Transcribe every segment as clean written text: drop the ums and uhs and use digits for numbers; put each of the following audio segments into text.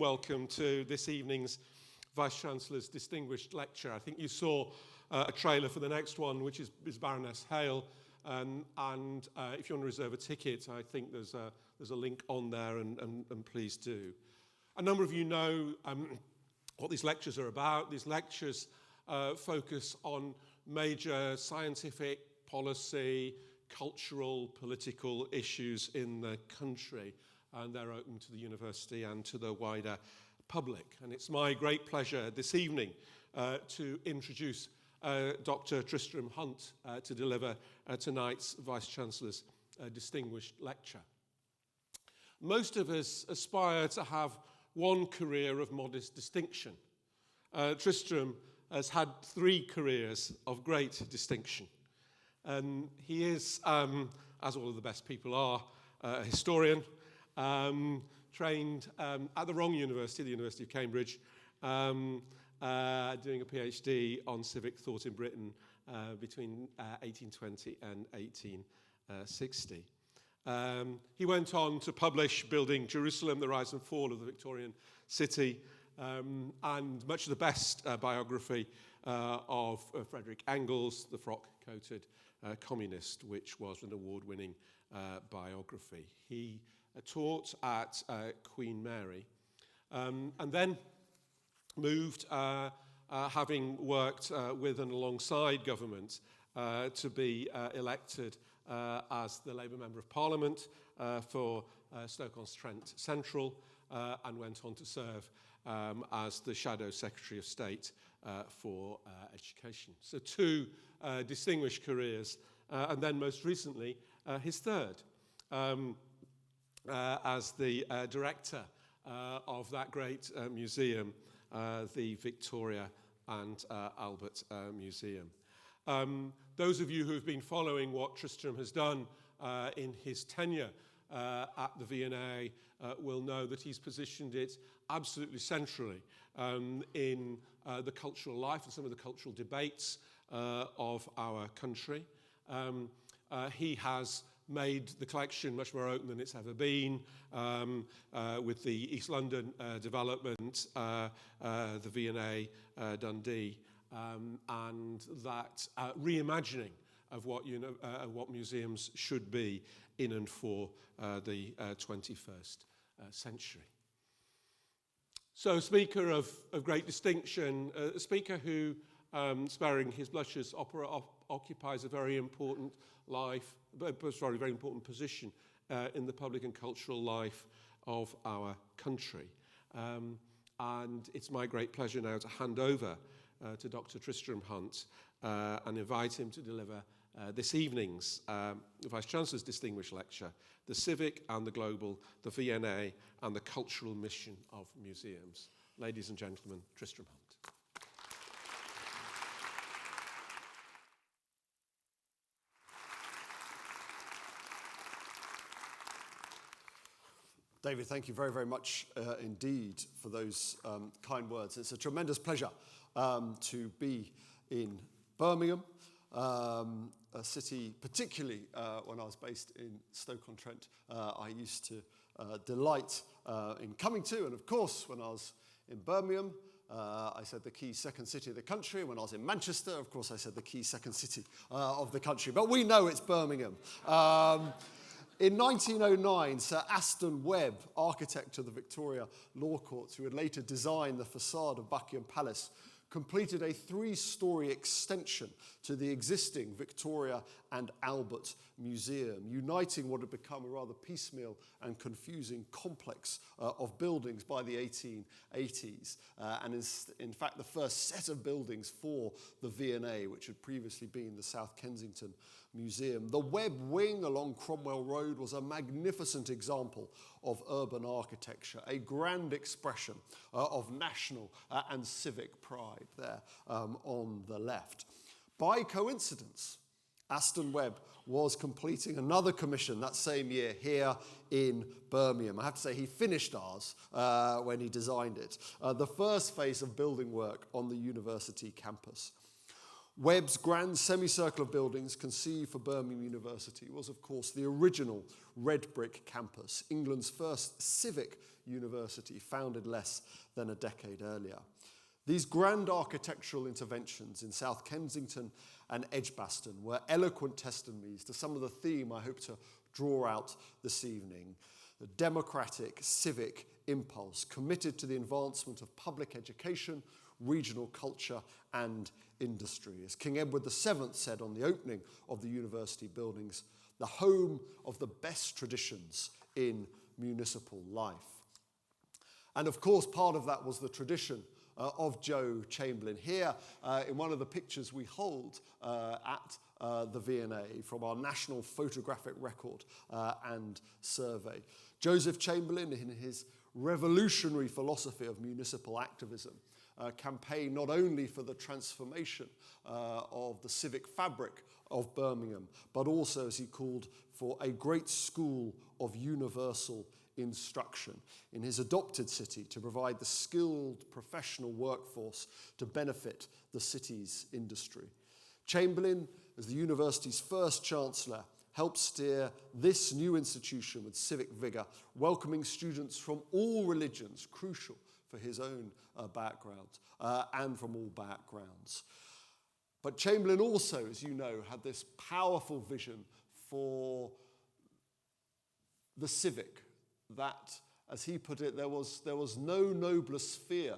welcome to this evening's Vice-Chancellor's distinguished lecture. I think you saw a trailer for the next one, which is Baroness Hale. And if you want to reserve a ticket, I think there's a link on there, and please do. A number of you know what these lectures are about. These lectures focus on major scientific, policy, cultural, political issues in the country, and they're open to the university and to the wider public. And it's my great pleasure this evening to introduce Dr. Tristram Hunt to deliver tonight's Vice-Chancellor's distinguished lecture. Most of us aspire to have one career of modest distinction. Tristram has had 3 careers of great distinction. He is, as all of the best people are, a historian, trained at the wrong university, the University of Cambridge, doing a PhD on civic thought in Britain between 1820 and 1860. He went on to publish Building Jerusalem, The Rise and Fall of the Victorian City, and much of the best biography of Frederick Engels, the frock-coated communist, which was an award-winning biography. He taught at Queen Mary and then moved, having worked with and alongside government, to be elected as the Labour Member of Parliament for Stoke-on-Trent Central, and went on to serve as the Shadow Secretary of State for Education. So 2 distinguished careers, and then most recently his 3rd as the director of that great museum, the Victoria and Albert Museum. Those of you who have been following what Tristram has done in his tenure at the V&A will know that he's positioned it absolutely centrally in the cultural life and some of the cultural debates of our country. He has made the collection much more open than it's ever been, with the East London development, the V&A Dundee, and that reimagining of what museums should be in and for the 21st century. So, a speaker of great distinction, a speaker who, sparing his blushes, occupies a very important very important position in the public and cultural life of our country. And it's my great pleasure now to hand over to Dr. Tristram Hunt and invite him to deliver this evening's Vice-Chancellor's distinguished lecture, The Civic and the Global, the V&A and the Cultural Mission of Museums. Ladies and gentlemen, Tristram Hunt. David, thank you very, very much indeed for those kind words. It's a tremendous pleasure to be in Birmingham, a city, particularly when I was based in Stoke-on-Trent. I used to delight in coming to, and of course, when I was in Birmingham, I said the key second city of the country. When I was in Manchester, of course, I said the key second city of the country. But we know it's Birmingham. In 1909, Sir Aston Webb, architect of the Victoria Law Courts, who had later designed the facade of Buckingham Palace, completed a 3-story extension to the existing Victoria and Albert Museum, uniting what had become a rather piecemeal and confusing complex of buildings by the 1880s, and is in fact the first set of buildings for the V&A, which had previously been the South Kensington Museum. The Webb Wing along Cromwell Road was a magnificent example of urban architecture, a grand expression of national and civic pride there on the left. By coincidence, Aston Webb was completing another commission that same year here in Birmingham. I have to say he finished ours when he designed it, the first phase of building work on the university campus. Webb's grand semicircle of buildings conceived for Birmingham University was, of course, the original red brick campus, England's first civic university, founded less than a decade earlier. These grand architectural interventions in South Kensington and Edgbaston were eloquent testimonies to some of the theme I hope to draw out this evening: the democratic civic impulse committed to the advancement of public education, regional culture and industry. As King Edward VII said on the opening of the university buildings, the home of the best traditions in municipal life. And of course, part of that was the tradition of Joe Chamberlain. Here, in one of the pictures we hold at the V&A from our National Photographic Record and Survey. Joseph Chamberlain, in his revolutionary philosophy of municipal activism, campaigned not only for the transformation of the civic fabric of Birmingham, but also, as he called for, a great school of universal instruction in his adopted city to provide the skilled professional workforce to benefit the city's industry. Chamberlain, as the university's first chancellor, helped steer this new institution with civic vigour, welcoming students from all religions, crucial for his own background and from all backgrounds. But Chamberlain also, as you know, had this powerful vision for the civic, that, as he put it, there was no nobler sphere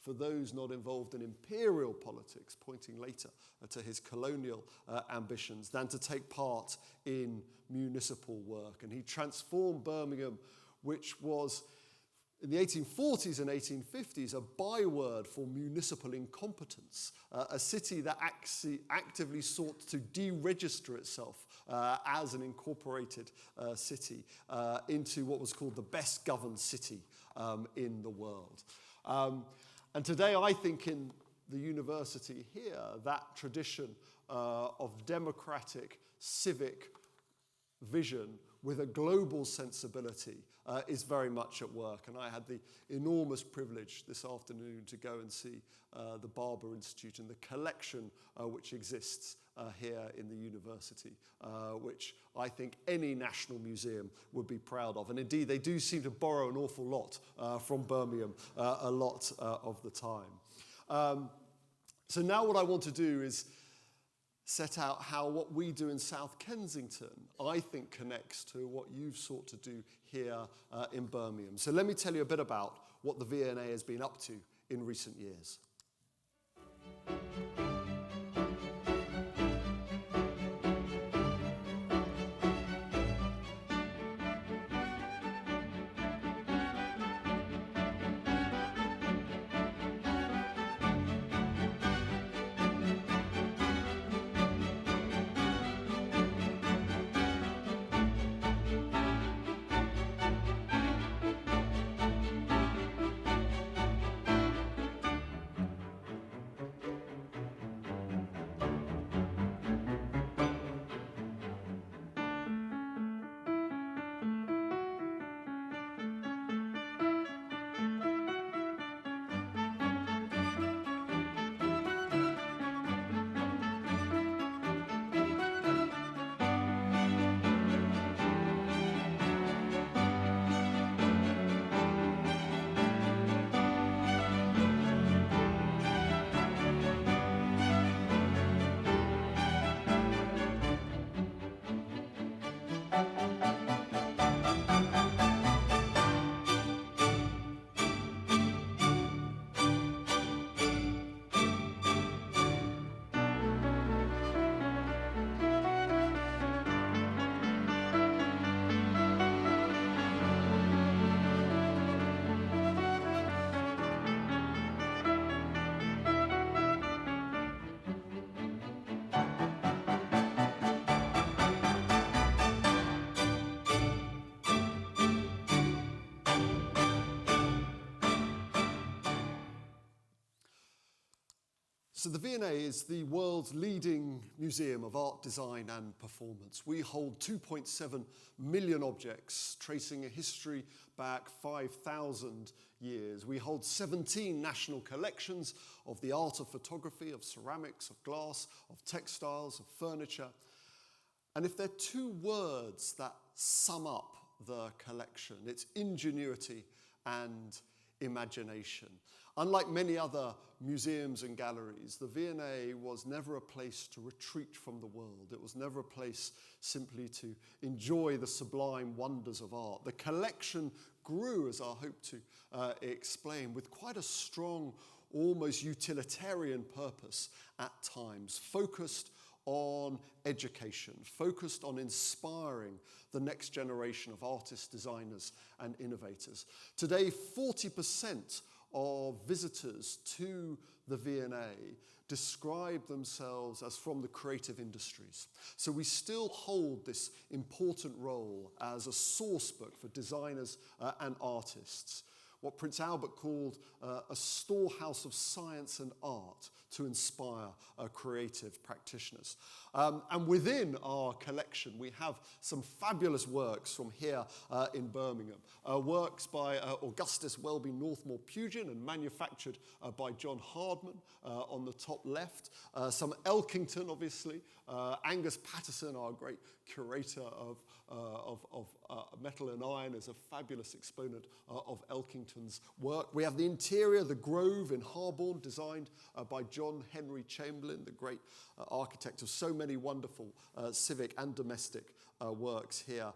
for those not involved in imperial politics, pointing later to his colonial ambitions, than to take part in municipal work. And he transformed Birmingham, which was, in the 1840s and 1850s, a byword for municipal incompetence, a city that actively sought to deregister itself as an incorporated city into what was called the best governed city in the world. And today, I think in the university here, that tradition of democratic civic vision with a global sensibility is very much at work. And I had the enormous privilege this afternoon to go and see the Barber Institute and the collection which exists here in the university, which I think any national museum would be proud of. And indeed, they do seem to borrow an awful lot from Birmingham a lot of the time. So now what I want to do is set out how what we do in South Kensington, I think, connects to what you've sought to do here in Birmingham. So let me tell you a bit about what the V&A has been up to in recent years. So the V&A is the world's leading museum of art, design and performance. We hold 2.7 million objects, tracing a history back 5,000 years. We hold 17 national collections of the art of photography, of ceramics, of glass, of textiles, of furniture. And if there are two words that sum up the collection, it's ingenuity and imagination. Unlike many other museums and galleries, the V&A was never a place to retreat from the world. It was never a place simply to enjoy the sublime wonders of art. The collection grew, as I hope to explain, with quite a strong, almost utilitarian purpose at times, focused on education, focused on inspiring the next generation of artists, designers, and innovators. Today, 40% of visitors to the V&A describe themselves as from the creative industries. So we still hold this important role as a source book for designers and artists, what Prince Albert called a storehouse of science and art to inspire creative practitioners. And within our collection, we have some fabulous works from here in Birmingham. Works by Augustus Welby Northmore Pugin and manufactured by John Hardman on the top left. Some Elkington, obviously. Angus Patterson, our great curator of metal and iron, is a fabulous exponent of Elkington's work. We have the interior, the Grove in Harborne, designed by John Henry Chamberlain, the great architect of so many wonderful civic and domestic works here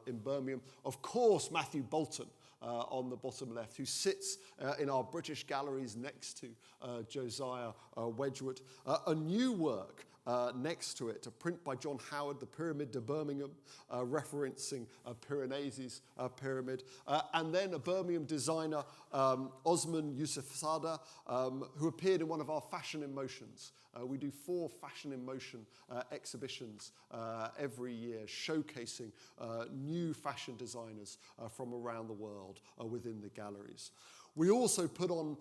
in Birmingham. Of course, Matthew Bolton on the bottom left, who sits in our British galleries next to Josiah Wedgwood. A new work next to it, a print by John Howard, The Pyramid de Birmingham, referencing Piranesi's pyramid. And then a Birmingham designer, Osman Yousafzada, who appeared in one of our Fashion in Motions. We do 4 Fashion in Motion exhibitions every year, showcasing new fashion designers from around the world within the galleries. We also put on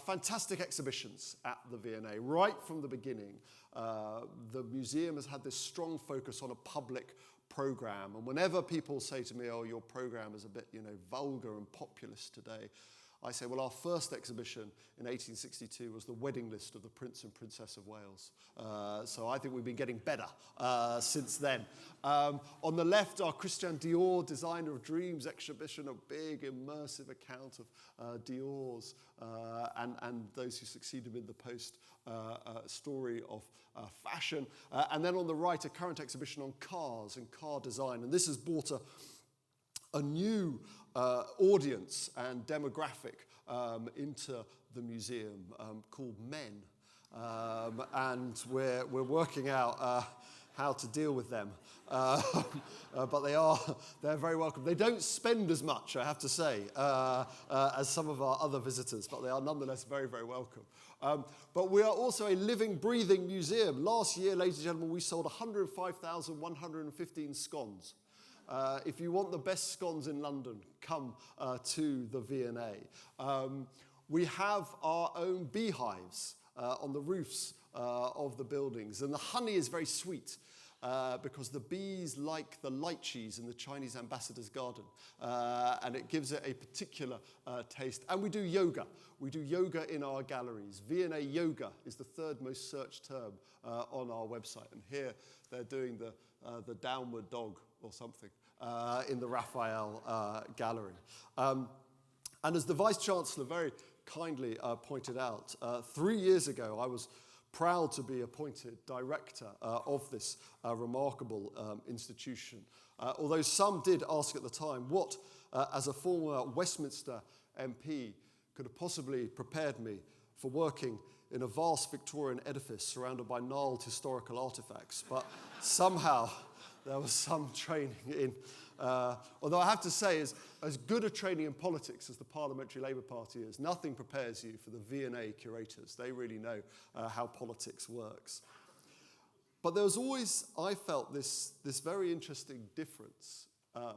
fantastic exhibitions at the V&A. Right from the beginning, the museum has had this strong focus on a public program. And whenever people say to me, oh, your program is a bit, vulgar and populist today, I say, well, our first exhibition in 1862 was the wedding list of the Prince and Princess of Wales. So I think we've been getting better since then. On the left, our Christian Dior Designer of Dreams exhibition, a big immersive account of Dior's and those who succeeded in the post story of fashion. And then on the right, a current exhibition on cars and car design. And this has brought a new audience and demographic into the museum called men. And we're working out how to deal with them. But they're very welcome. They don't spend as much, I have to say, as some of our other visitors, but they are nonetheless very, very welcome. But we are also a living, breathing museum. Last year, ladies and gentlemen, we sold 105,115 scones. If you want the best scones in London, come to the V&A. We have our own beehives on the roofs of the buildings, and the honey is very sweet because the bees like the lychees in the Chinese ambassador's garden, and it gives it a particular taste. And we do yoga. We do yoga in our galleries. V&A Yoga is the 3rd most searched term on our website, and here they're doing the downward dog or something in the Raphael Gallery. And as the Vice-Chancellor very kindly pointed out, 3 years ago I was proud to be appointed director of this remarkable institution. Although some did ask at the time what, as a former Westminster MP, could have possibly prepared me for working in a vast Victorian edifice surrounded by gnarled historical artifacts. But somehow there was some training in, although I have to say, as good a training in politics as the Parliamentary Labour Party is, nothing prepares you for the V&A curators. They really know how politics works. But there was always, I felt, this very interesting difference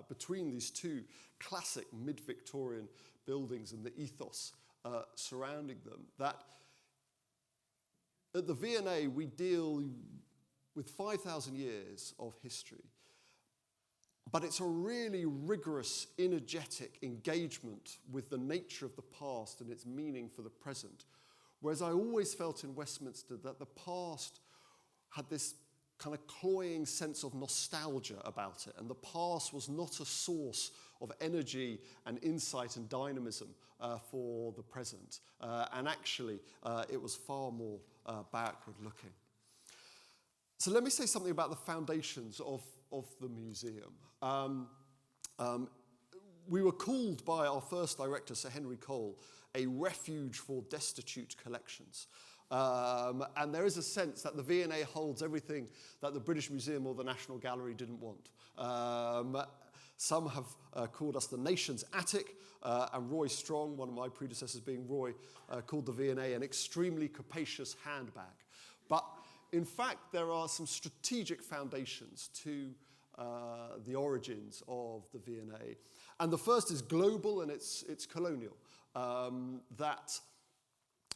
between these two classic mid-Victorian buildings and the ethos surrounding them, that at the V&A, we deal with 5,000 years of history, but it's a really rigorous, energetic engagement with the nature of the past and its meaning for the present. Whereas I always felt in Westminster that the past had this kind of cloying sense of nostalgia about it, and the past was not a source of energy and insight and dynamism for the present. And actually, it was far more backward looking. So let me say something about the foundations of the museum. We were called by our first director, Sir Henry Cole, a refuge for destitute collections. And there is a sense that the V&A holds everything that the British Museum or the National Gallery didn't want. Some have called us the nation's attic, and Roy Strong, one of my predecessors being Roy, called the V&A an extremely capacious handbag. But in fact, there are some strategic foundations to the origins of the V&A. And the first is global, and it's colonial. That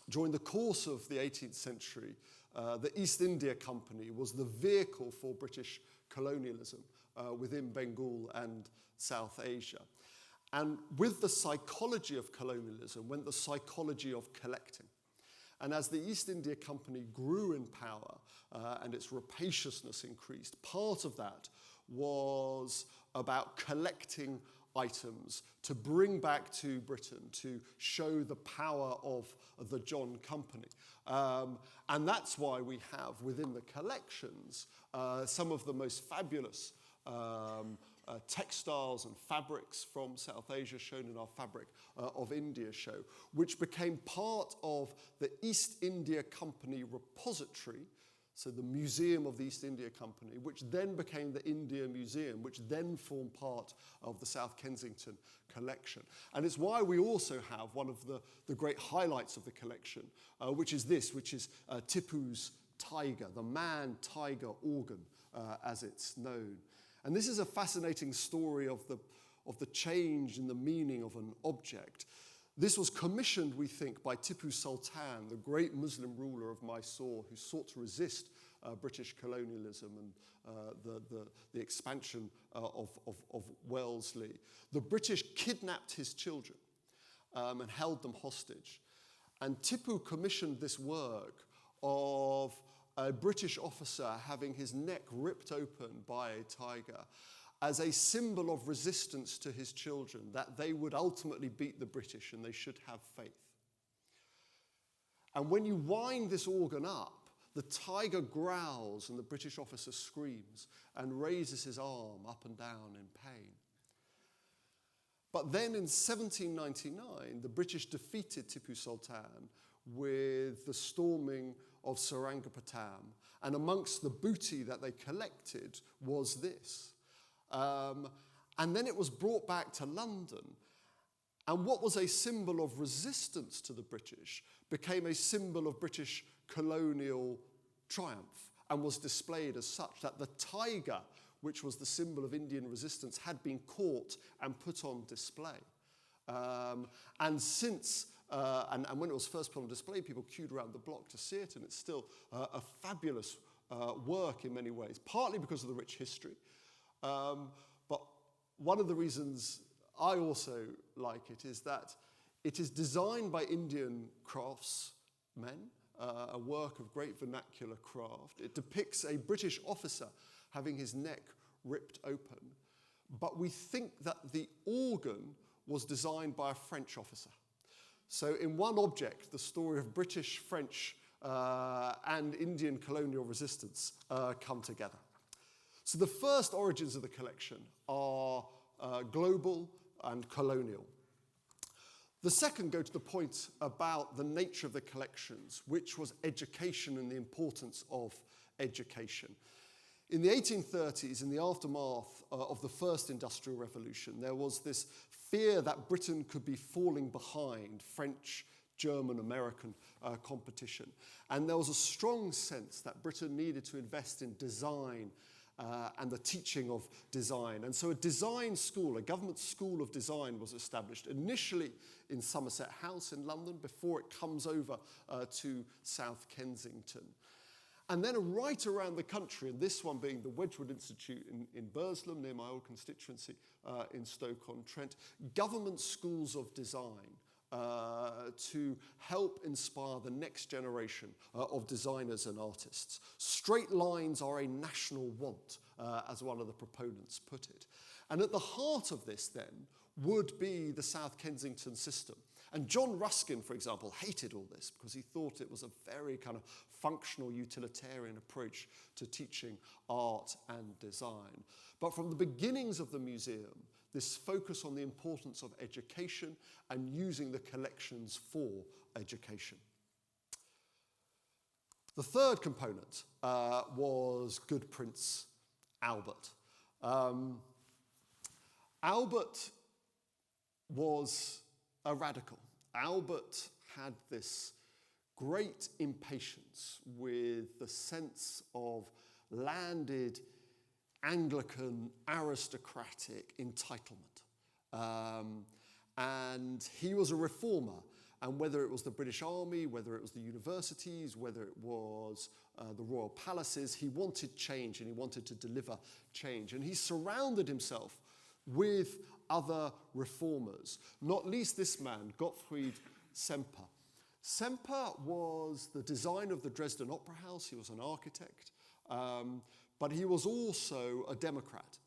during the course of the 18th century, the East India Company was the vehicle for British colonialism within Bengal and South Asia. And with the psychology of colonialism went the psychology of collecting. And as the East India Company grew in power and its rapaciousness increased, part of that was about collecting items to bring back to Britain to show the power of the John Company. And that's why we have within the collections some of the most fabulous textiles and fabrics from South Asia shown in our Fabric of India show, which became part of the East India Company repository, so the Museum of the East India Company, which then became the India Museum, which then formed part of the South Kensington collection. And it's why we also have one of the great highlights of the collection, which is Tipu's tiger, the man-tiger organ, as it's known. And this is a fascinating story of the change in the meaning of an object. This was commissioned, we think, by Tipu Sultan, the great Muslim ruler of Mysore, who sought to resist British colonialism and the expansion of Wellesley. The British kidnapped his children and held them hostage. And Tipu commissioned this work of a British officer having his neck ripped open by a tiger as a symbol of resistance to his children, that they would ultimately beat the British and they should have faith. And when you wind this organ up, the tiger growls and the British officer screams and raises his arm up and down in pain. But then in 1799, the British defeated Tipu Sultan with the storming of Seringapatam, and amongst the booty that they collected was this. And then it was brought back to London, and what was a symbol of resistance to the British became a symbol of British colonial triumph and was displayed as such, that the tiger, which was the symbol of Indian resistance, had been caught and put on display. And since, and when it was first put on display, people queued around the block to see it, and it's still a fabulous work in many ways, partly because of the rich history. But one of the reasons I also like it is that it is designed by Indian craftsmen, a work of great vernacular craft. It depicts a British officer having his neck ripped open. But we think that the organ was designed by a French officer. So in one object, the story of British, French, and Indian colonial resistance come together. So the first origins of the collection are global and colonial. The second go to the point about the nature of the collections, which was education and the importance of education. In the 1830s, in the aftermath of the first industrial revolution, there was this fear that Britain could be falling behind French, German, American competition. And there was a strong sense that Britain needed to invest in design and the teaching of design. And so a design school, a government school of design, was established initially in Somerset House in London before it comes over to South Kensington. And then right around the country, and this one being the Wedgwood Institute in Burslem, near my old constituency in Stoke-on-Trent, government schools of design to help inspire the next generation of designers and artists. Straight lines are a national want, as one of the proponents put it. And at the heart of this, then, would be the South Kensington system. And John Ruskin, for example, hated all this because he thought it was a very kind of functional, utilitarian approach to teaching art and design. But from the beginnings of the museum, this focus on the importance of education and using the collections for education. The third component was good Prince Albert. Albert was a radical. Albert had this great impatience with the sense of landed Anglican aristocratic entitlement. And he was a reformer. And whether it was the British Army, whether it was the universities, whether it was the royal palaces, he wanted change and he wanted to deliver change. And he surrounded himself with other reformers, not least this man, Gottfried Semper. Semper was the designer of the Dresden Opera House. He was an architect, but he was also a Democrat.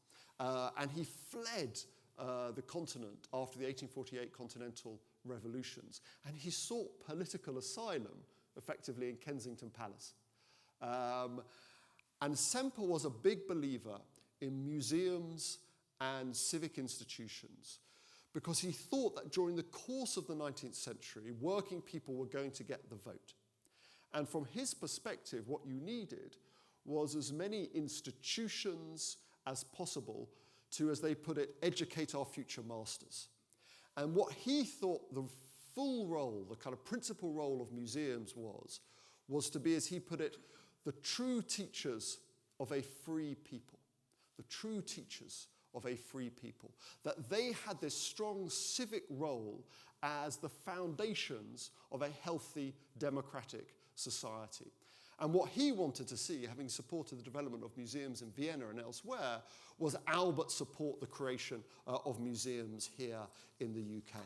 And he fled the continent after the 1848 Continental Revolutions. And he sought political asylum, effectively, in Kensington Palace. And Semper was a big believer in museums and civic institutions because he thought that during the course of the 19th century, working people were going to get the vote. And from his perspective, what you needed was as many institutions as possible to, as they put it, educate our future masters. And what he thought the full role, the kind of principal role of museums was to be, as he put it, the true teachers of a free people. The true teachers of a free people. That they had this strong civic role as the foundations of a healthy democratic society. And what he wanted to see, having supported the development of museums in Vienna and elsewhere, was Albert support the creation of museums here in the UK.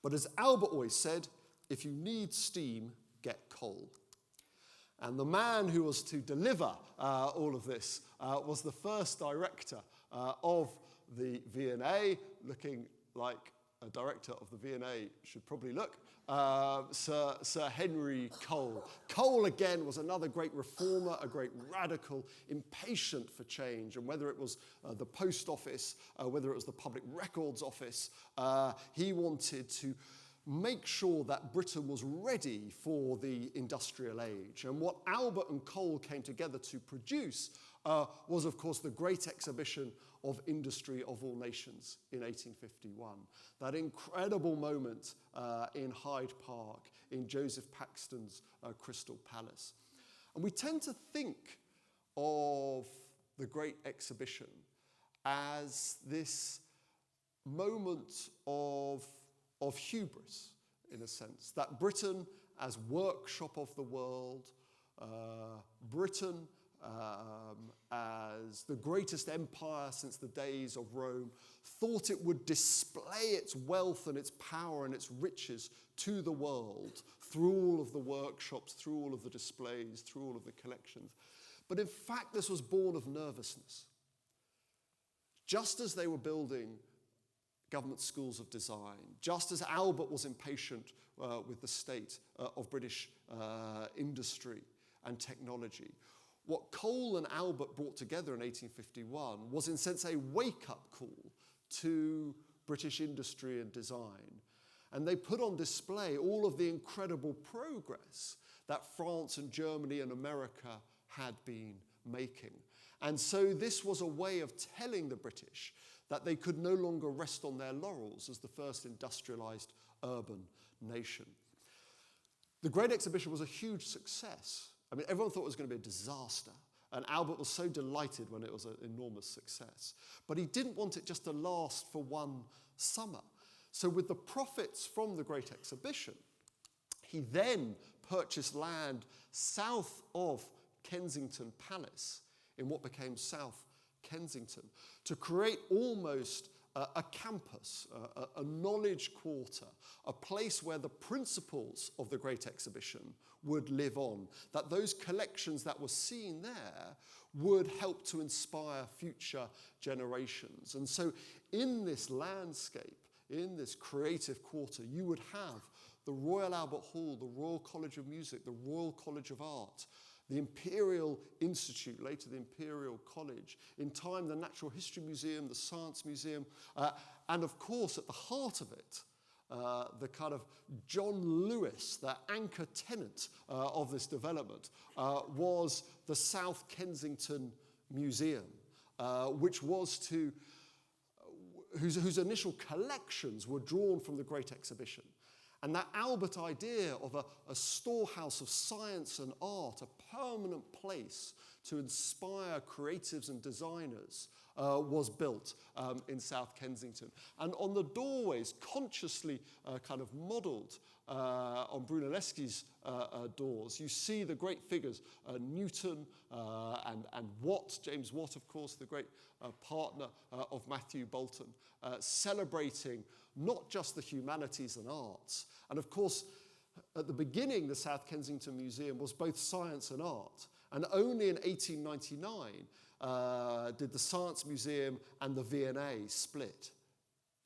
But as Albert always said, if you need steam, get coal. And the man who was to deliver all of this was the first director of the V&A, looking like a director of the V&A should probably look, Sir Henry Cole. Cole, again, was another great reformer, a great radical, impatient for change. And whether it was the Post Office, whether it was the Public Records Office, he wanted to make sure that Britain was ready for the industrial age. And what Albert and Cole came together to produce was, of course, the great exhibition of industry of all nations in 1851. That incredible moment in Hyde Park, in Joseph Paxton's Crystal Palace. And we tend to think of the great exhibition as this moment of hubris, in a sense, that Britain as workshop of the world, Britain as the greatest empire since the days of Rome, thought it would display its wealth and its power and its riches to the world through all of the workshops, through all of the displays, through all of the collections. But in fact, this was born of nervousness. Just as they were building government schools of design, just as Albert was impatient with the state of British industry and technology, what Cole and Albert brought together in 1851 was, in a sense, a wake-up call to British industry and design. And they put on display all of the incredible progress that France and Germany and America had been making. And so this was a way of telling the British that they could no longer rest on their laurels as the first industrialized urban nation. The Great Exhibition was a huge success. I mean, everyone thought it was going to be a disaster. And Albert was so delighted when it was an enormous success. But he didn't want it just to last for one summer. So with the profits from the Great Exhibition, he then purchased land south of Kensington Palace in what became South Kensington to create almost a campus, a knowledge quarter, a place where the principles of the Great Exhibition would live on, that those collections that were seen there would help to inspire future generations. And so in this landscape, in this creative quarter, you would have the Royal Albert Hall, the Royal College of Music, the Royal College of Art, the Imperial Institute, later the Imperial College, in time the Natural History Museum, the Science Museum, and of course at the heart of it, the kind of John Lewis, the anchor tenant of this development, was the South Kensington Museum, which was to, whose initial collections were drawn from the Great Exhibition. And that Albert idea of a storehouse of science and art, a permanent place to inspire creatives and designers, was built in South Kensington. And on the doorways, consciously kind of modelled on Brunelleschi's doors, you see the great figures, Newton and Watt, James Watt, of course, the great partner of Matthew Boulton, celebrating not just the humanities and arts. And of course, at the beginning, the South Kensington Museum was both science and art. And only in 1899 did the Science Museum and the V&A split.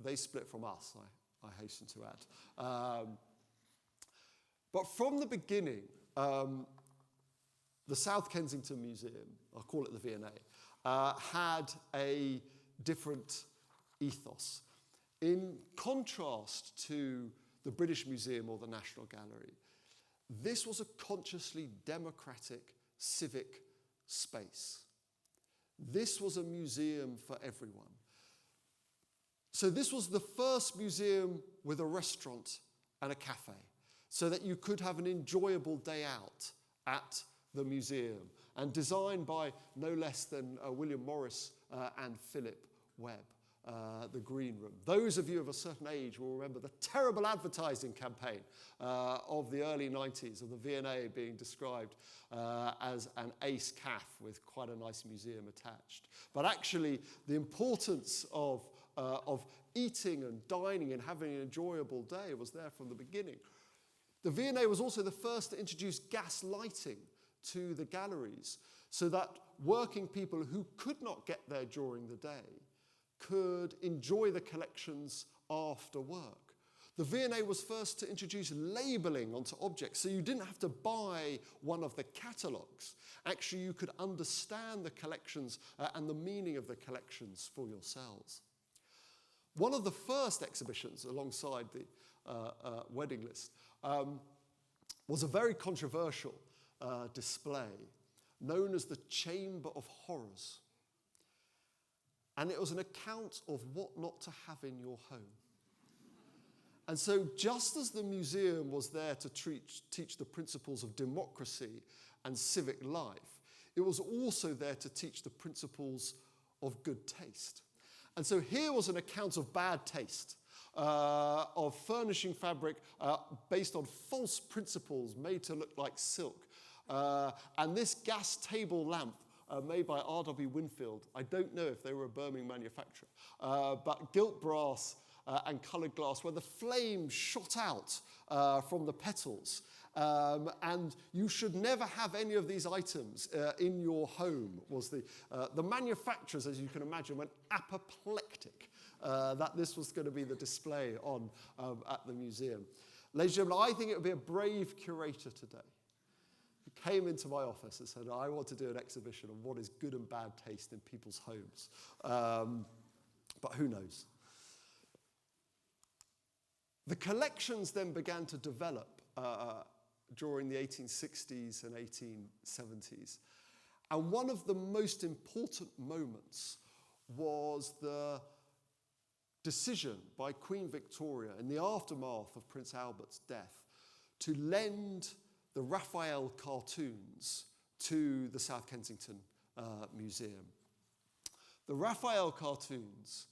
They split from us, I hasten to add. But from the beginning, the South Kensington Museum, I'll call it the V&A, had a different ethos. In contrast to the British Museum or the National Gallery, this was a consciously democratic civic space. This was a museum for everyone. So this was the first museum with a restaurant and a cafe, so that you could have an enjoyable day out at the museum, and designed by no less than William Morris and Philip Webb. The Green Room. Those of you of a certain age will remember the terrible advertising campaign of the early 90s, of the V&A being described as an ace cafe with quite a nice museum attached. But actually, the importance of eating and dining and having an enjoyable day was there from the beginning. The V&A was also the first to introduce gas lighting to the galleries, so that working people who could not get there during the day could enjoy the collections after work. The V&A was first to introduce labelling onto objects, so you didn't have to buy one of the catalogues. Actually, you could understand the collections and the meaning of the collections for yourselves. One of the first exhibitions, alongside the wedding list, was a very controversial display known as the Chamber of Horrors. And it was an account of what not to have in your home. And so just as the museum was there to teach the principles of democracy and civic life, it was also there to teach the principles of good taste. And so here was an account of bad taste, of furnishing fabric based on false principles made to look like silk. And this gas table lamp made by R.W. Winfield. I don't know if they were a Birmingham manufacturer, but gilt brass and coloured glass where the flame shot out from the petals. And you should never have any of these items in your home. Was the manufacturers, as you can imagine, went apoplectic that this was going to be the display on at the museum. Ladies and gentlemen, I think it would be a brave curator today who came into my office and said, I want to do an exhibition on what is good and bad taste in people's homes. But who knows? The collections then began to develop during the 1860s and 1870s. And one of the most important moments was the decision by Queen Victoria in the aftermath of Prince Albert's death to lend the Raphael cartoons to the South Kensington museum. The Raphael cartoons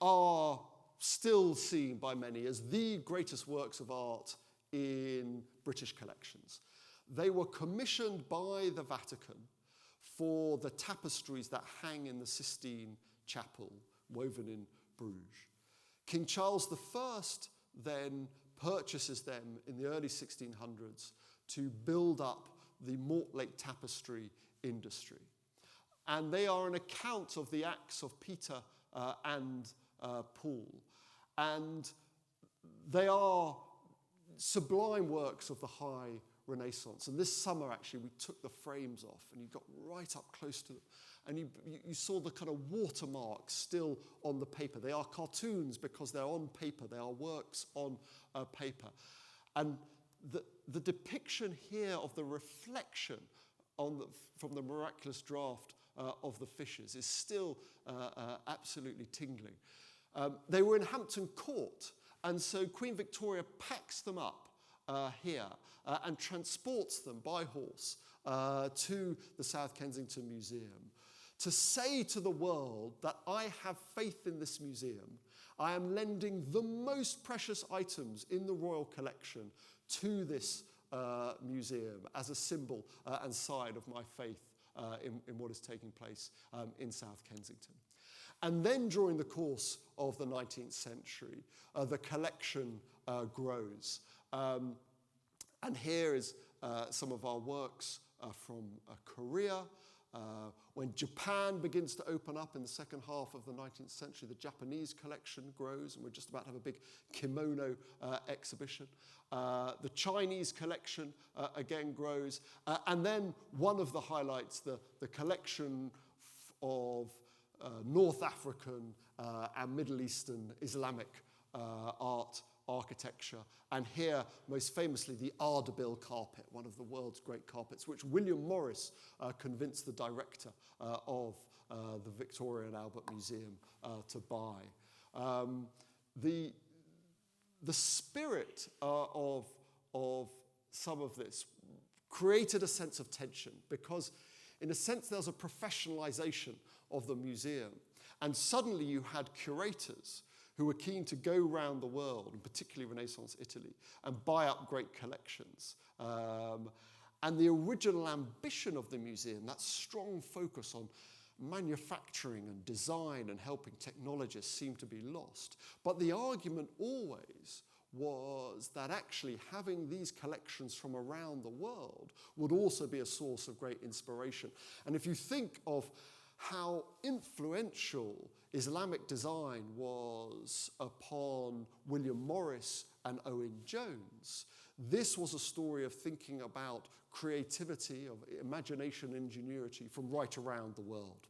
are still seen by many as the greatest works of art in British collections. They were commissioned by the Vatican for the tapestries that hang in the Sistine Chapel, woven in Bruges. King Charles I then purchases them in the early 1600s to build up the Mortlake tapestry industry. And they are an account of the acts of Peter and Paul. And they are sublime works of the high Renaissance. And this summer, actually, we took the frames off and you got right up close to them. And you saw the kind of watermarks still on the paper. They are cartoons because they're on paper. They are works on paper. And the depiction here of the reflection from the miraculous draught of the fishes is still absolutely tingling. They were in Hampton Court, and so Queen Victoria packs them up here and transports them by horse to the South Kensington Museum to say to the world that I have faith in this museum. I am lending the most precious items in the royal collection to this museum as a symbol and sign of my faith in what is taking place in South Kensington. And then during the course of the 19th century, the collection grows. And here is some of our works from Korea. When Japan begins to open up in the second half of the 19th century, the Japanese collection grows, and we're just about to have a big kimono exhibition. The Chinese collection again grows. And then one of the highlights, the collection of North African and Middle Eastern Islamic architecture. And here, most famously, the Ardabil carpet, one of the world's great carpets, which William Morris convinced the director of the Victoria and Albert Museum to buy. The spirit of some of this created a sense of tension because, in a sense, there's a professionalization of the museum. And suddenly you had curators who were keen to go around the world, and particularly Renaissance Italy, and buy up great collections. And the original ambition of the museum, that strong focus on manufacturing and design and helping technologists, seemed to be lost. But the argument always was that actually having these collections from around the world would also be a source of great inspiration. And if you think of how influential Islamic design was upon William Morris and Owen Jones, this was a story of thinking about creativity, of imagination and ingenuity from right around the world.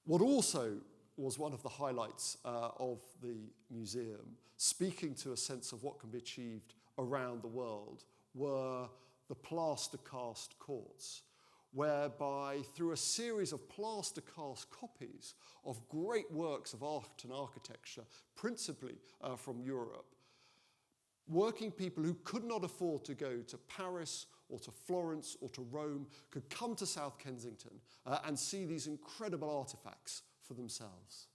What also was one of the highlights of the museum, speaking to a sense of what can be achieved around the world, were the plaster cast courts, whereby through a series of plaster cast copies of great works of art and architecture, principally from Europe, working people who could not afford to go to Paris or to Florence or to Rome could come to South Kensington and see these incredible artifacts for themselves.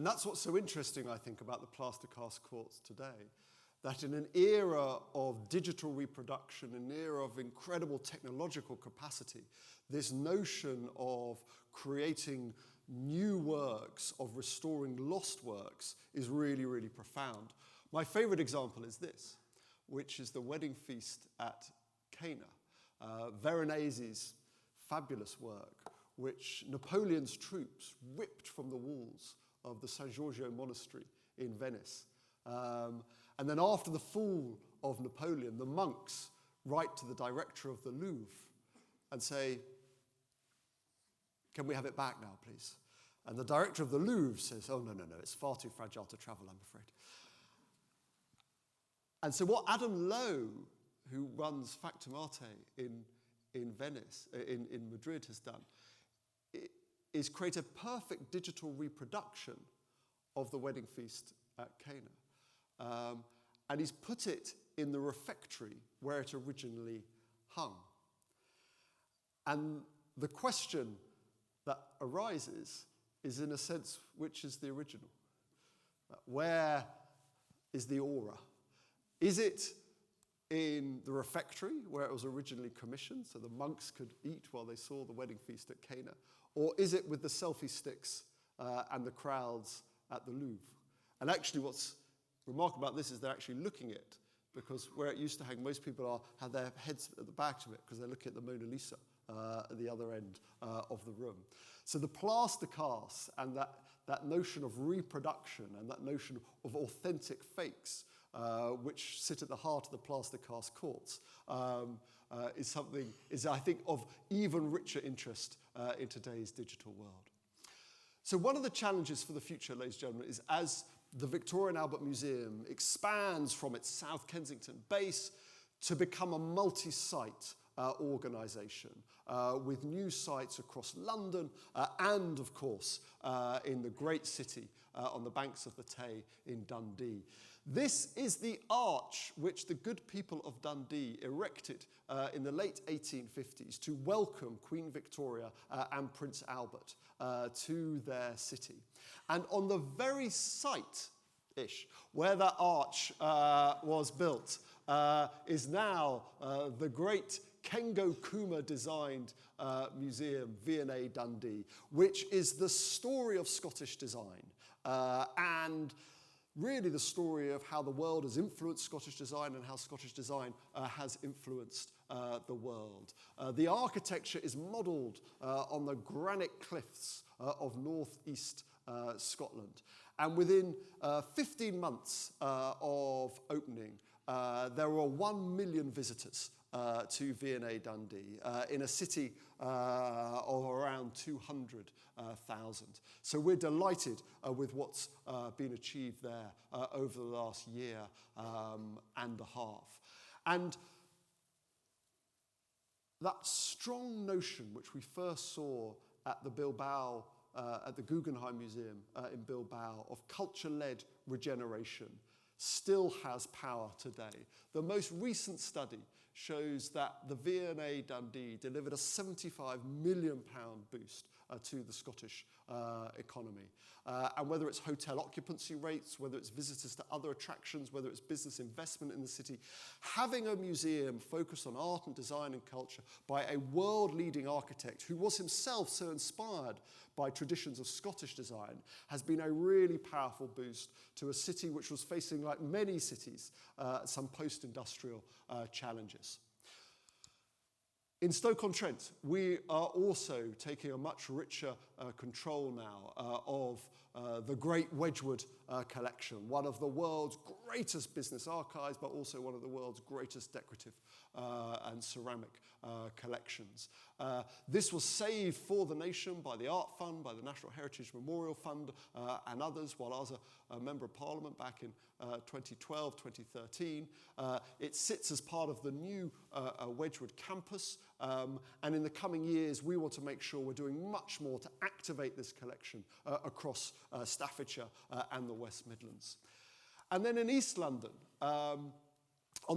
And that's what's so interesting, I think, about the plaster cast quartz today, that in an era of digital reproduction, an era of incredible technological capacity, this notion of creating new works, of restoring lost works, is really, really profound. My favorite example is this, which is the wedding feast at Cana, Veronese's fabulous work, which Napoleon's troops ripped from the walls of the San Giorgio monastery in Venice. And then after the fall of Napoleon, the monks write to the director of the Louvre and say, "Can we have it back now, please?" And the director of the Louvre says, "Oh, no, it's far too fragile to travel, I'm afraid." And so what Adam Lowe, who runs Factumate in Venice, in Madrid, has done is create a perfect digital reproduction of the wedding feast at Cana. And he's put it in the refectory where it originally hung. And the question that arises is, in a sense, which is the original? Where is the aura? Is it in the refectory where it was originally commissioned so the monks could eat while they saw the wedding feast at Cana? Or is it with the selfie sticks and the crowds at the Louvre? And actually what's remarkable about this is they're actually looking at it, because where it used to hang, most people have their heads at the back of it because they're looking at the Mona Lisa at the other end of the room. So the plaster casts and that notion of reproduction and that notion of authentic fakes, which sit at the heart of the plaster cast quartz, is I think of even richer interest in today's digital world. So one of the challenges for the future, ladies and gentlemen, is as the Victoria and Albert Museum expands from its South Kensington base to become a multi-site organisation with new sites across London and, of course, in the great city on the banks of the Tay in Dundee. This is the arch which the good people of Dundee erected in the late 1850s to welcome Queen Victoria and Prince Albert to their city. And on the very site-ish where that arch was built is now the great Kengo Kuma designed museum, V&A Dundee, which is the story of Scottish design and really the story of how the world has influenced Scottish design and how Scottish design has influenced the world. The architecture is modelled on the granite cliffs of northeast Scotland. And within 15 months of opening, there were 1 million visitors to V&A Dundee in a city of around 200,000. So we're delighted with what's been achieved there over the last year and a half. And that strong notion which we first saw at the Bilbao, at the Guggenheim Museum in Bilbao, of culture-led regeneration still has power today. The most recent study shows that the V&A Dundee delivered a £75 million boost to the Scottish economy. And whether it's hotel occupancy rates, whether it's visitors to other attractions, whether it's business investment in the city, having a museum focused on art and design and culture by a world-leading architect who was himself so inspired by traditions of Scottish design has been a really powerful boost to a city which was facing, like many cities, some post-industrial challenges. In Stoke-on-Trent, we are also taking a much richer control now of the Great Wedgwood collection, one of the world's greatest business archives, but also one of the world's greatest decorative and ceramic collections. This was saved for the nation by the Art Fund, by the National Heritage Memorial Fund, and others, while I was a Member of Parliament back in 2012, 2013. It sits as part of the new Wedgwood campus, and in the coming years, we want to make sure we're doing much more to activate this collection across Staffordshire and the West Midlands. And then in East London, on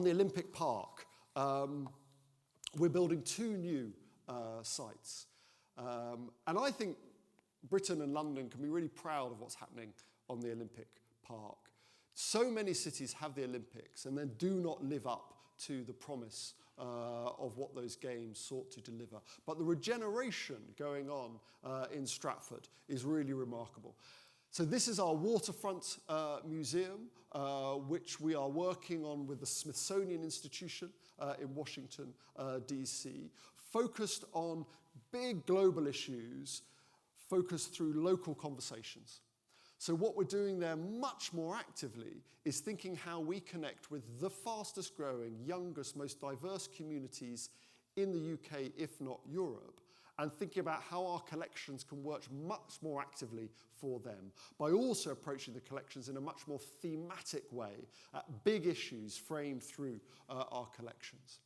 the Olympic Park, we're building 2 new sites. And I think Britain and London can be really proud of what's happening on the Olympic Park. So many cities have the Olympics and then do not live up to the promise of what those games sought to deliver. But the regeneration going on in Stratford is really remarkable. So this is our waterfront museum, which we are working on with the Smithsonian Institution in Washington, D.C., focused on big global issues, focused through local conversations. So what we're doing there much more actively is thinking how we connect with the fastest growing, youngest, most diverse communities in the UK, if not Europe, and thinking about how our collections can work much more actively for them, by also approaching the collections in a much more thematic way at big issues framed through our collections.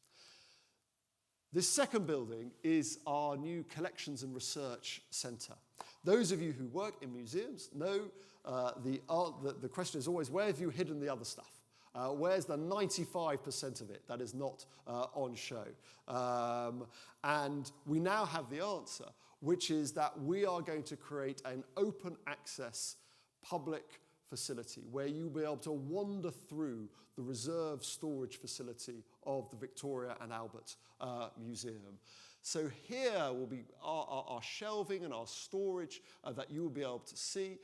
This second building is our new Collections and Research Centre. Those of you who work in museums know the question is always, where have you hidden the other stuff? Where's the 95% of it that is not on show? And we now have the answer, which is that we are going to create an open access public facility where you'll be able to wander through the reserve storage facility of the Victoria and Albert Museum. So here will be our shelving and our storage that you will be able to see.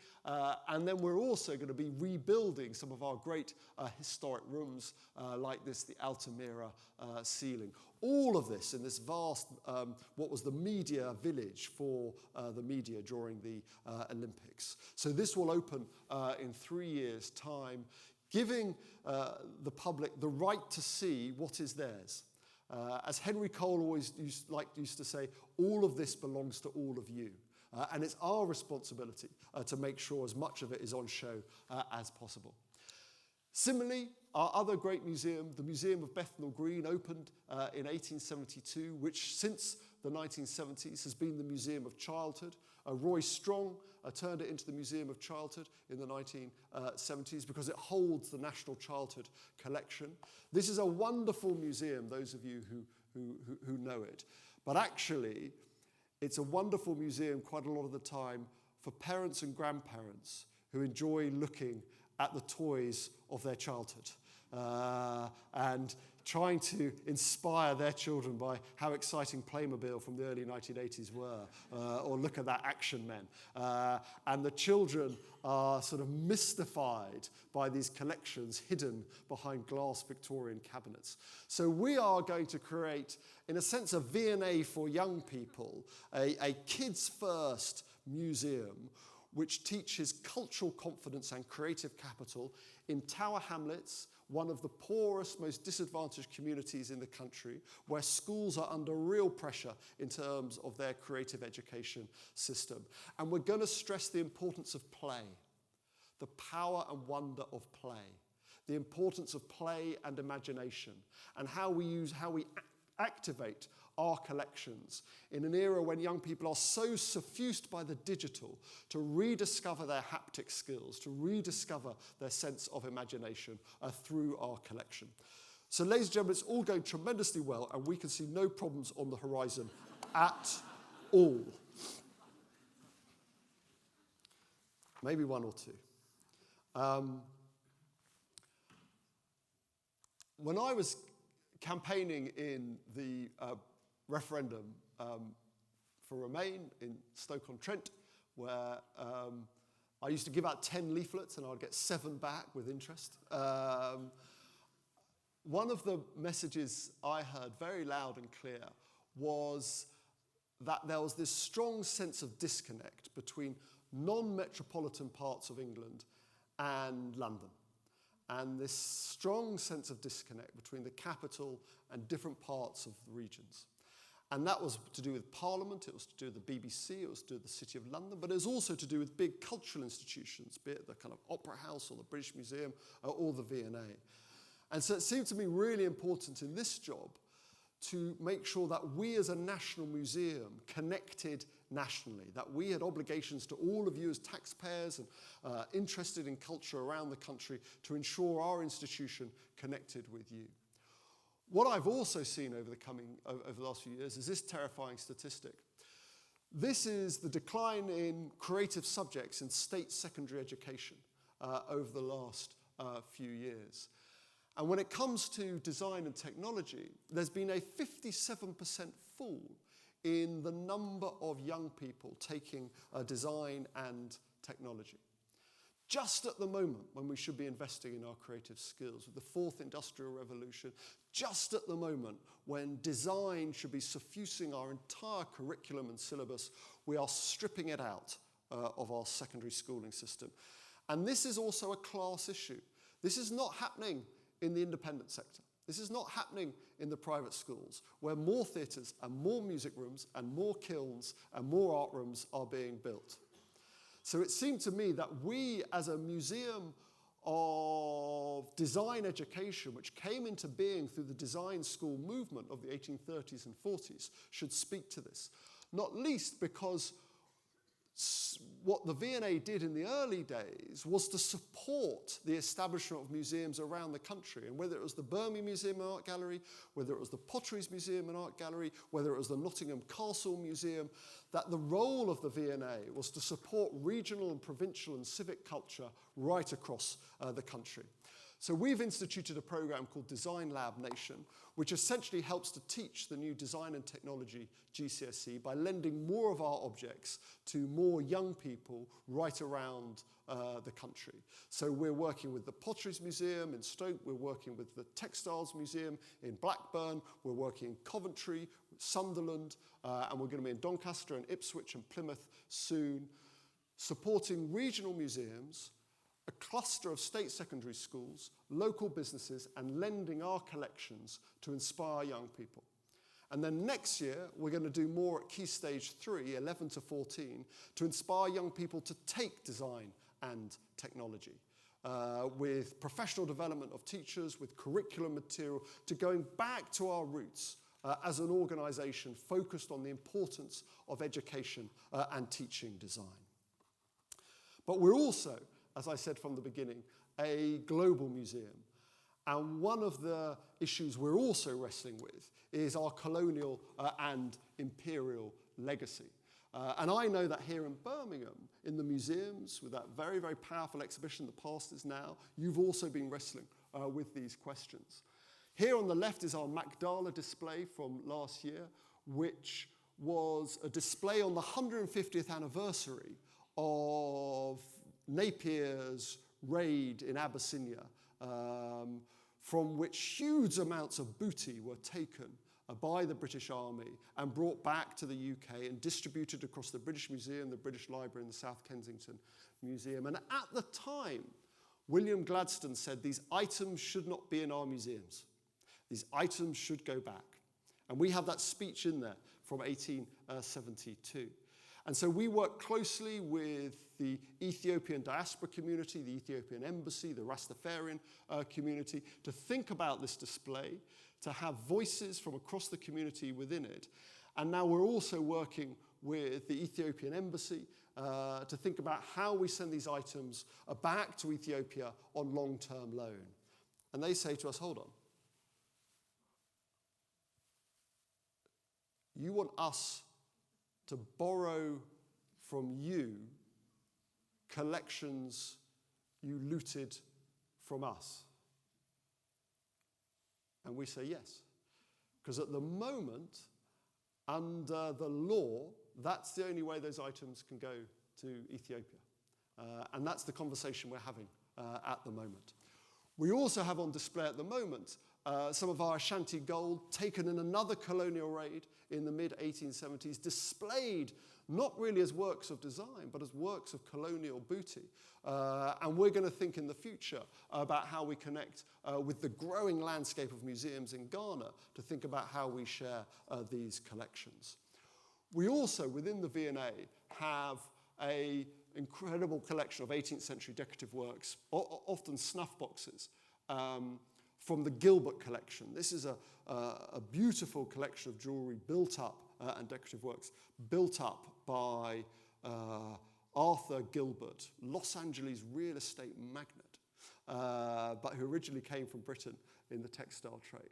And then we're also going to be rebuilding some of our great historic rooms like this, the Altamira ceiling. All of this in this vast, what was the media village for the media during the Olympics. So this will open in 3 years' time, giving the public the right to see what is theirs. As Henry Cole always used to say, all of this belongs to all of you. And it's our responsibility to make sure as much of it is on show as possible. Similarly, our other great museum, the Museum of Bethnal Green, opened in 1872, which since the 1970s has been the Museum of Childhood. Roy Strong turned it into the Museum of Childhood in the 1970s because it holds the National Childhood Collection. This is a wonderful museum, those of you who know it. But actually, it's a wonderful museum quite a lot of the time for parents and grandparents who enjoy looking at the toys of their childhood and trying to inspire their children by how exciting Playmobil from the early 1980s were, or look at that Action Men. And the children are sort of mystified by these collections hidden behind glass Victorian cabinets. So we are going to create, in a sense, a V&A for young people, a kids-first museum which teaches cultural confidence and creative capital in Tower Hamlets, one of the poorest, most disadvantaged communities in the country, where schools are under real pressure in terms of their creative education system. And we're going to stress the importance of play, the power and wonder of play, the importance of play and imagination, and how we activate our collections in an era when young people are so suffused by the digital to rediscover their haptic skills, to rediscover their sense of imagination through our collection. So, ladies and gentlemen, it's all going tremendously well, and we can see no problems on the horizon at all. Maybe one or two. When I was campaigning in the referendum for Remain in Stoke-on-Trent, where I used to give out 10 leaflets and I'd get 7 back with interest. One of the messages I heard very loud and clear was that there was this strong sense of disconnect between non-metropolitan parts of England and London, and this strong sense of disconnect between the capital and different parts of the regions. And that was to do with Parliament, it was to do with the BBC, it was to do with the City of London, but it was also to do with big cultural institutions, be it the kind of Opera House or the British Museum or the V&A. And so it seemed to me really important in this job to make sure that we as a national museum connected nationally, that we had obligations to all of you as taxpayers and interested in culture around the country to ensure our institution connected with you. What I've also seen over the last few years is this terrifying statistic. This is the decline in creative subjects in state secondary education over the last few years. And when it comes to design and technology, there's been a 57% fall in the number of young people taking design and technology. Just at the moment when we should be investing in our creative skills, with the fourth industrial revolution, just at the moment when design should be suffusing our entire curriculum and syllabus, we are stripping it out of our secondary schooling system. And this is also a class issue. This is not happening in the independent sector. This is not happening in the private schools, where more theatres and more music rooms and more kilns and more art rooms are being built. So it seemed to me that we, as a museum of design education, which came into being through the design school movement of the 1830s and 40s, should speak to this. Not least because what the V&A did in the early days was to support the establishment of museums around the country. And whether it was the Birmingham Museum and Art Gallery, whether it was the Potteries Museum and Art Gallery, whether it was the Nottingham Castle Museum, that the role of the V&A was to support regional and provincial and civic culture right across the country. So we've instituted a program called Design Lab Nation, which essentially helps to teach the new design and technology GCSE by lending more of our objects to more young people right around the country. So we're working with the Potteries Museum in Stoke, we're working with the Textiles Museum in Blackburn, we're working in Coventry, Sunderland, and we're going to be in Doncaster and Ipswich and Plymouth soon, supporting regional museums, a cluster of state secondary schools, local businesses, and lending our collections to inspire young people. And then next year, we're going to do more at Key Stage 3, 11 to 14, to inspire young people to take design and technology, with professional development of teachers, with curriculum material, to going back to our roots as an organisation focused on the importance of education and teaching design. But we're also, as I said from the beginning, a global museum. And one of the issues we're also wrestling with is our colonial and imperial legacy. And I know that here in Birmingham, in the museums, with that very, very powerful exhibition, The Past is Now, you've also been wrestling with these questions. Here on the left is our Magdala display from last year, which was a display on the 150th anniversary of Napier's raid in Abyssinia, from which huge amounts of booty were taken by the British Army and brought back to the UK and distributed across the British Museum, the British Library, and the South Kensington Museum. And at the time, William Gladstone said these items should not be in our museums. These items should go back. And we have that speech in there from 1872. And so we work closely with the Ethiopian diaspora community, the Ethiopian embassy, the Rastafarian community, to think about this display, to have voices from across the community within it. And now we're also working with the Ethiopian embassy to think about how we send these items back to Ethiopia on long-term loan. And they say to us, hold on. You want us to borrow from you collections you looted from us? And we say yes. Because at the moment, under the law, that's the only way those items can go to Ethiopia. And that's the conversation we're having at the moment. We also have on display at the moment some of our Ashanti gold taken in another colonial raid in the mid-1870s, displayed not really as works of design, but as works of colonial booty. And we're going to think in the future about how we connect with the growing landscape of museums in Ghana to think about how we share these collections. We also, within the V&A, have an incredible collection of 18th century decorative works, often snuff boxes, from the Gilbert collection. This is a beautiful collection of jewellery built up, and decorative works, built up by Arthur Gilbert, Los Angeles real estate magnate, but who originally came from Britain in the textile trade.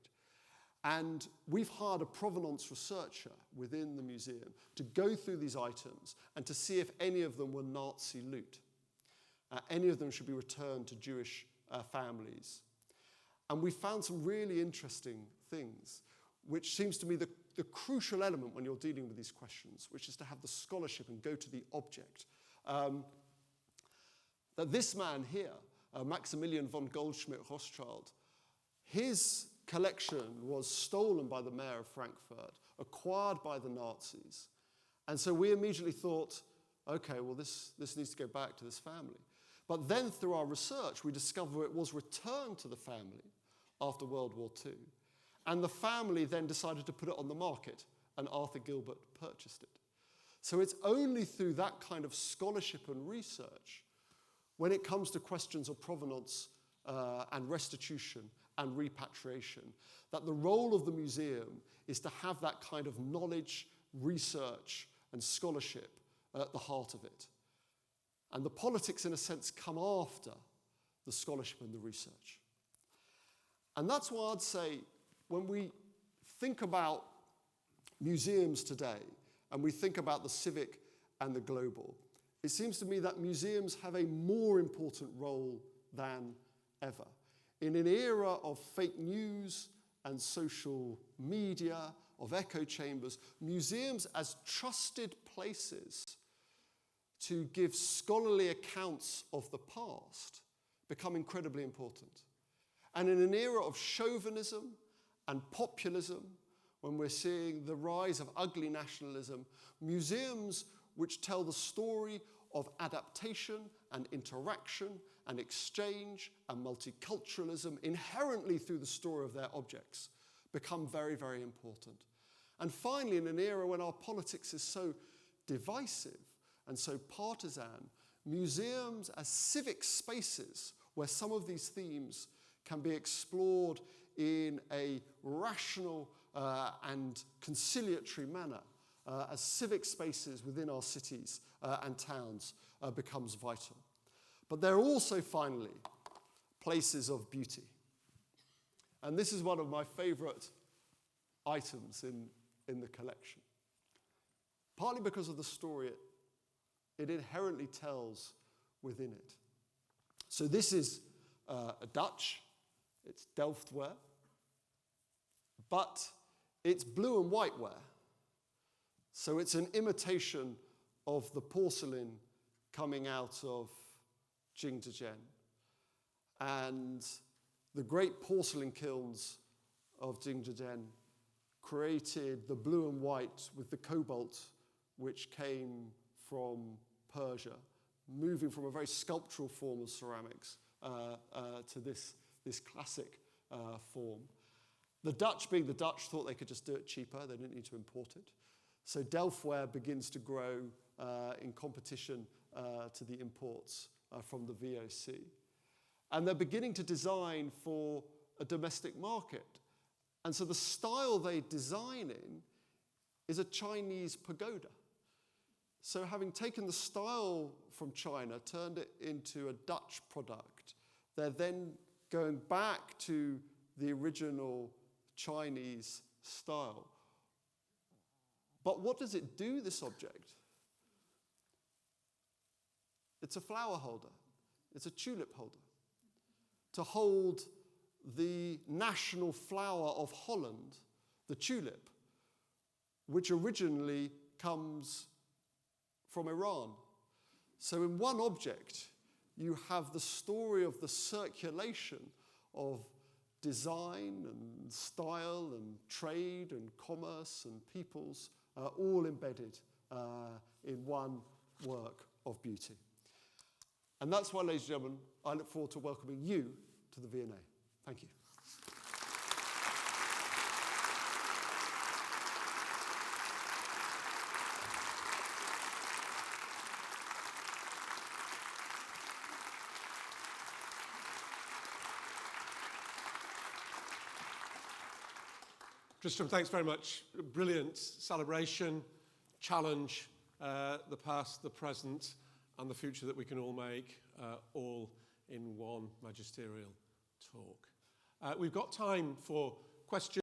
And we've hired a provenance researcher within the museum to go through these items and to see if any of them were Nazi loot. Any of them should be returned to Jewish families. And we found some really interesting things, which seems to me the crucial element when you're dealing with these questions, which is to have the scholarship and go to the object. That this man here, Maximilian von Goldschmidt-Rothschild, his collection was stolen by the mayor of Frankfurt, acquired by the Nazis. And so we immediately thought, okay, well, this needs to go back to this family. But then through our research, we discover it was returned to the family after World War II. And the family then decided to put it on the market, and Arthur Gilbert purchased it. So it's only through that kind of scholarship and research, when it comes to questions of provenance and restitution and repatriation, that the role of the museum is to have that kind of knowledge, research, and scholarship at the heart of it. And the politics, in a sense, come after the scholarship and the research. And that's why I'd say, when we think about museums today, and we think about the civic and the global, it seems to me that museums have a more important role than ever. In an era of fake news and social media, of echo chambers, museums as trusted places to give scholarly accounts of the past become incredibly important. And in an era of chauvinism and populism, when we're seeing the rise of ugly nationalism, museums which tell the story of adaptation and interaction and exchange and multiculturalism inherently through the story of their objects become very, very important. And finally, in an era when our politics is so divisive and so partisan, museums as civic spaces where some of these themes can be explored in a rational and conciliatory manner as civic spaces within our cities and towns becomes vital. But they're also, finally, places of beauty. And this is one of my favorite items in the collection, partly because of the story it inherently tells within it. So this is a Dutch, it's Delftware, but it's blue and white ware. So it's an imitation of the porcelain coming out of Jingdezhen. And the great porcelain kilns of Jingdezhen created the blue and white with the cobalt, which came from Persia, moving from a very sculptural form of ceramics to this classic form. The Dutch, being the Dutch, thought they could just do it cheaper. They didn't need to import it. So Delftware begins to grow in competition to the imports from the VOC. And they're beginning to design for a domestic market. And so the style they design in is a Chinese pagoda. So having taken the style from China, turned it into a Dutch product, they're then going back to the original Chinese style. But what does it do, this object? It's a flower holder. It's a tulip holder. To hold the national flower of Holland, the tulip, which originally comes from Iran. So in one object, you have the story of the circulation of design and style and trade and commerce and peoples, all embedded in one work of beauty. And that's why, ladies and gentlemen, I look forward to welcoming you to the V&A. Thank you. Tristram, thanks very much. Brilliant celebration, challenge, the past, the present, and the future that we can all make, all in one magisterial talk. We've got time for questions.